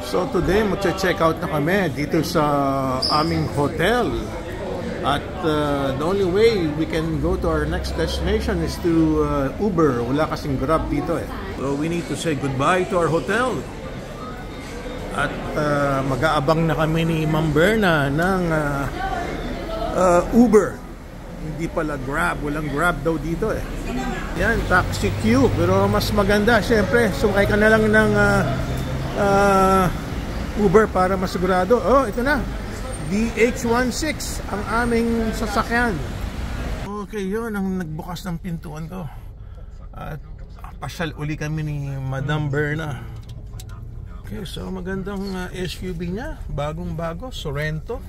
So today magche-check out na kami dito sa aming hotel. At the only way we can go to our next destination is to Uber. Wala kasing Grab dito eh. So we need to say goodbye to our hotel. At mag-aabang na kami ni Ma'am Berna ng Uber. Hindi pala Grab. Walang Grab daw dito eh. Yan, taxi queue. Pero mas maganda, syempre, sumay ka na lang ng Uber para masigurado. Oh, ito na. DH16 ang aming sasakyan. Okay, yun ang nagbukas ng pintuan ko. At pasyal uli kami ni Madam Berna. Okay, so magandang SUV niya, bagong-bago, Sorento.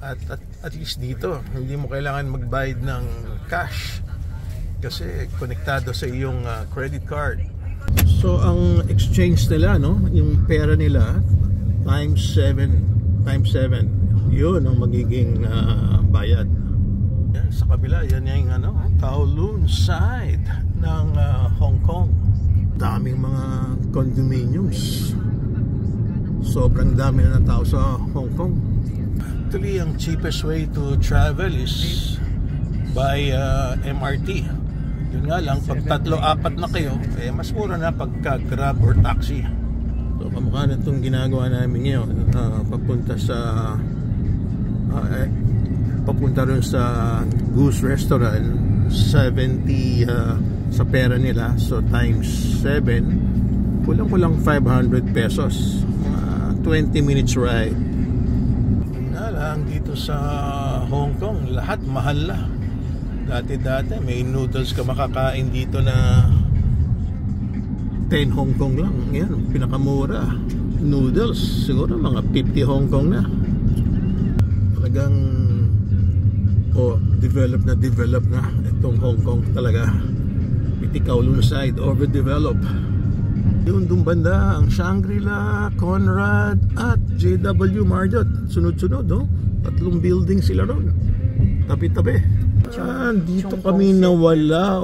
At least dito, hindi mo kailangan magbayad ng cash kasi konektado sa iyong credit card. So ang exchange nila, no, yung pera nila times 7, yun ang magiging bayad. Yan, sa kabila, yan yung Kowloon side ng Hong Kong. Daming mga condominiums. Sobrang dami na ng tao sa Hong Kong. Actually, ang cheapest way to travel is by MRT. Yun nga lang, pag 3-4 na kayo, mas mura na pagka Grab or taxi. So kamukha na itong ginagawa namin ngayon, papunta rin sa Goose Restaurant, 70 sa pera nila, so times 7, kulang-kulang 500 pesos, 20 minutes ride. Na lang dito sa Hong Kong, lahat mahal na. Dati may noodles ka makakain dito na 10 Hong Kong lang. Yan, pinakamura noodles, siguro mga 50 Hong Kong na. Talagang develop na itong Hong Kong talaga. Piti Kowloon side, overdeveloped. Yung doon banda ang Shangri-La, Conrad at JW Marriott, sunod-sunod, no? 3 building sila ron, tabi-tabi. Dito kami nawala,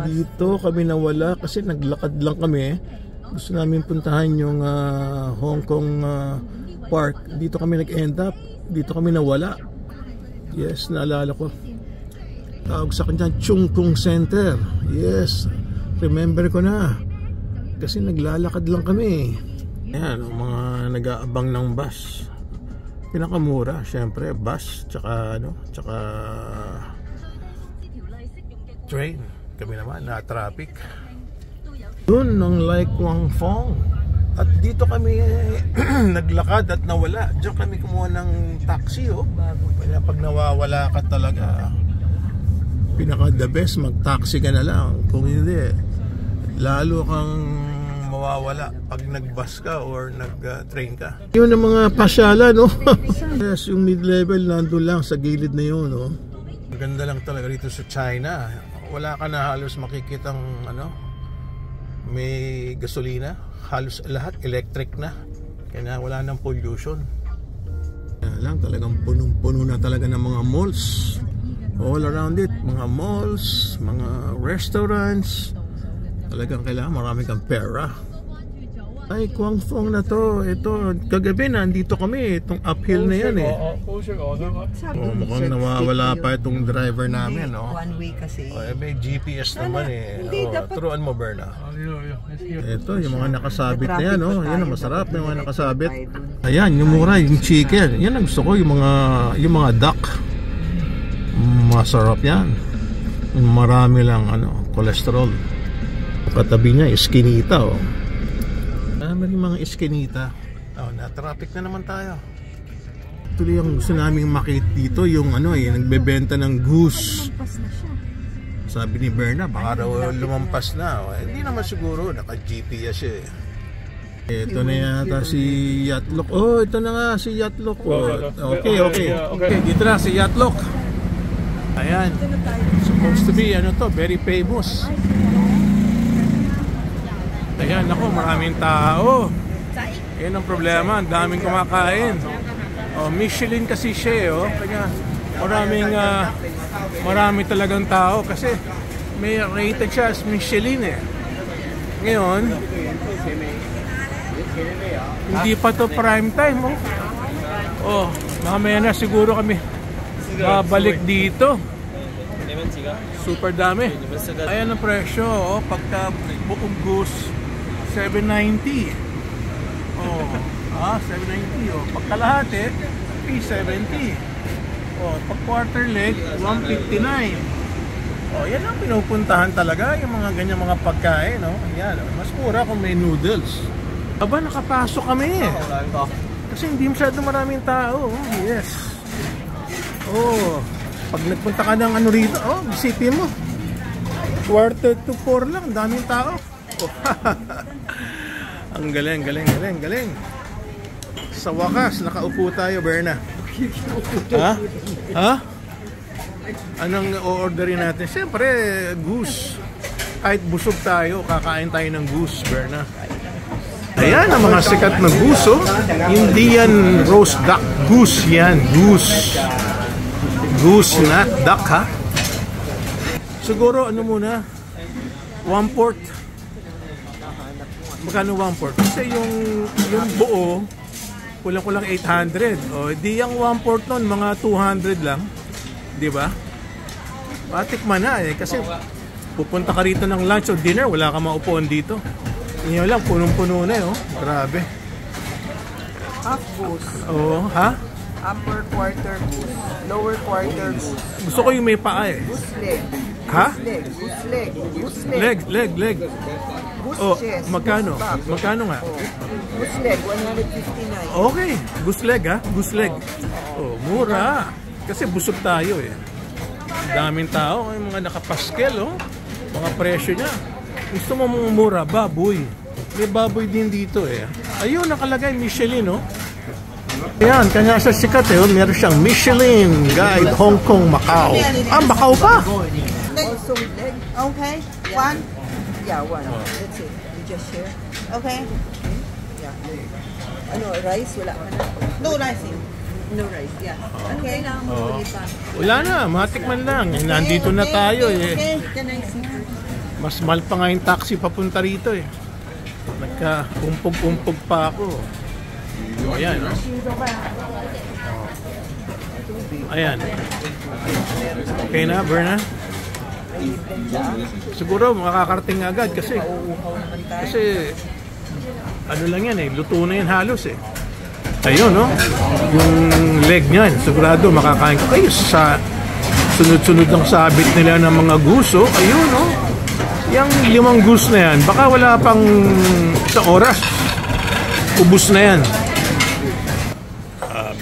dito kami nawala kasi naglakad lang kami. Gusto namin puntahan yung Hong Kong Park. Dito kami nag-end up. Dito kami nawala. Yes, naalala ko. Tawag sa kanya Chung Kung Center. Yes, remember ko na. Kasi naglalakad lang kami. Ayan, mga nag-aabang ng bus. Pinakamura, syempre, bus, tsaka train. Kami naman na traffic. Yun ang Lai Kwang Fong. At dito kami naglakad at nawala. Diyan kami kumuha ng taxi, Kaya pag nawawala ka talaga, pinaka the best, mag-taxi ka na lang. Kung hindi, lalo kang mawawala pag nag-bus ka or nag-train ka. Yun ang mga pasyala, no? Yes, yung mid-level nandun lang sa gilid na yun, no? Maganda lang talaga dito sa China. Wala ka na halos makikitang may gasolina. Halos lahat electric na. Kaya wala nang pollution. Kaya lang talagang punong-puno na talaga ng mga malls. All around it. Mga malls, mga restaurants. Talagang kailangan marami kang pera. Ay, Kwang Fong na to. Ito, kagabi nandito kami. Itong uphill na yan mukhang nawawala pa itong driver namin, One way kasi. May GPS naman turuan mo, Berna. Ito, yung mga nakasabit na yan, Yan ang masarap, yung mga nakasabit. Ayan, yung mura, yung chicken. Yan ang gusto ko, yung mga duck. Masarap yan. Marami lang, cholesterol. Katabi niya, iskinita, Marami mga iskinita. Na-traffic na naman tayo. Tuloy ang gusto naming makita dito, yung nagbebenta ng goose. Sabi ni Berna, baka raw lumampas na. Hindi naman siguro, naka-GPS siya Ito na yata si Yatlok. Ito na nga si Yatlok. Okay, dito na si Yatlok. Ayan. Supposed to be, very famous. Ayan, ako, maraming tao. Yan ang problema, ang daming kumakain. Michelin kasi siya, kaya marami talagang tao kasi may rated siya as Michelin Ngayon, Hindi pa to prime time, oh. Oh, mamaya na siguro kami babalik dito. Super dami. Ayan ang presyo, oh. Pagka buong goose, 790. Oh, 790, oh. Pagkalahati, 370. Oh, pag quarter leg, 159. Oh, yan ang pinupuntahan talaga, yung mga ganyan mga pagkain, no? Yan, mas mura kung may noodles. Aba, nakapasok kami. Kasi hindi masyado maraming tao. Yes. Oh, pag nagpunta ka ng ano rito, oh, bisipin mo. 3:45 lang, daming tao. Oh, ang galing. Sa wakas, nakaupo tayo, Berna. Ha? Ha? Anong o-orderin natin? Siyempre, goose. Kahit busog tayo, kakain tayo ng goose, Berna. Ayan ang mga sikat na goose, oh. Indian roast duck. Goose yan, goose. Goose, not duck, ha? Siguro, ano muna? 1/4. Magkano 1/4? Kasi yung buo, kulang-kulang 800. O, di yung 1/4 nun, mga 200 lang. Di ba? Patikman na eh. Kasi pupunta ka rito ng lunch o dinner, wala ka maupuan dito. Ngayon lang, punong-puno na eh. Oh. Grabe. Half goose. Oo, ha? Upper quarter goose. Lower quarter goose. Gusto ko yung may paa eh. Goose leg. Ha? Goose leg. Goose leg. Leg. Goose Oh, chest. magkano? Goose back. Magkano nga? Oh. Goose leg, 159. Okay, goose leg ha? Goose leg. Oh, mura. Kasi busog tayo eh. Daming tao, yung mga nakapaskel oh. Mga presyo niya. Gusto mo mong mura, baboy. May baboy din dito eh. Ayun, nakalagay Michelin oh. Ayan, kanya sa sikat eh. Meron siyang Michelin Guide Hong Kong, Macau. Macau pa! Also with leg. Okay, one. Yeah, one. That's it. You just share. Okay. Yeah. Ano, rice? Wala ka na? No rice. No rice, yeah. Ano kailangan mo ulit pa? Wala na, matikman lang. Nandito na tayo eh. Okay. Can I see? Mas mahal pa nga yung taxi papunta rito eh. Nagka-umpog-umpog pa ako. Ayan, no? Ayan. Okay na, Berna? Siguro makakarating agad kasi ano lang yan eh, luto na yan halos eh. Ayun, no? Yung leg niyan, sigurado makakain ko kayo sa sunod-sunod ng sabit nila ng mga guso. Ayun, no? Yung 5 goose na yan, baka wala pang isang oras. Ubus na yan.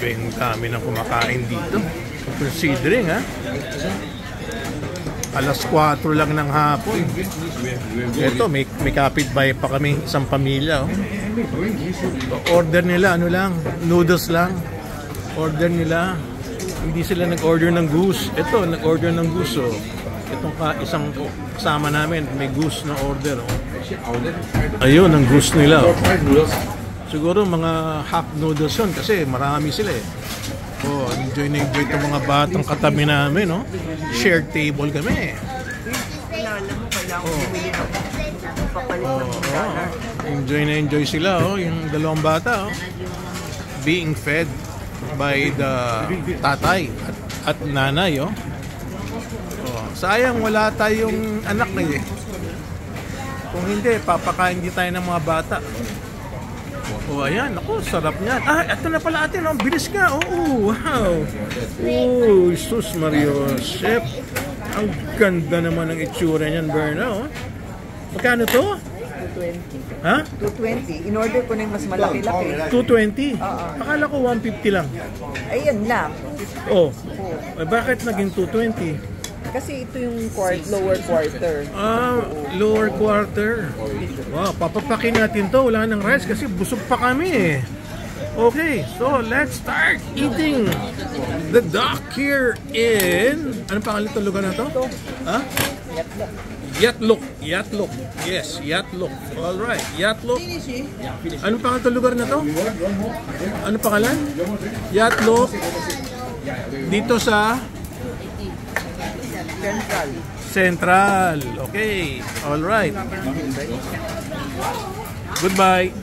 Ang dami ng kumakain dito. Considering, ha? Alas 4 lang ng hapon. Ito, may kapitbahay pa kami, isang pamilya. Oh. Order nila, ano lang, noodles lang. Order nila. Hindi sila nag-order ng goose. Ito, nag-order ng goose. Oh. Itong isang kasama namin, may goose na order. Oh. Ayun, ang goose nila. Oh. Siguro mga half noodles yun kasi marami sila eh. Oh, enjoy na enjoy itong mga batang katabi namin, no? Shared table kami. Kilala mo, kailangan bumili ng papalit ng dollar. Enjoy na enjoy sila, oh. Yung dalawang bata, oh. Being fed by the tatay at nanay, oh. Oh, sayang wala tayong anak na eh. Kung hindi, papakain din tayo ng mga bata. Oh, ayan. Ako, sarap niyan. Ah, ito na pala atin. Oh. Bilis ka. Oh, wow. Oh, Jesus Mario. Chef. Ang ganda naman ng itsura niyan, Berna. Oh. Magkano to? 220. Ha? 220. In order ko na yung mas malaki-laki. 220? Akala ko 150 lang. Ayun lang. Oh. Eh, bakit naging 220? Kasi ito yung lower quarter. Ah, lower quarter. Wow, papapakin natin to. Wala nang rice kasi busog pa kami eh. Okay, so let's start eating the duck here in... Anong pangalan itong lugar na to? Ha? Yatlok. Yatlok. Yes, Yatlok. Alright, Yatlok. Anong pangalan itong lugar na to? Anong pangalan? Yatlok. Dito sa... Central. Okay. All right. Goodbye.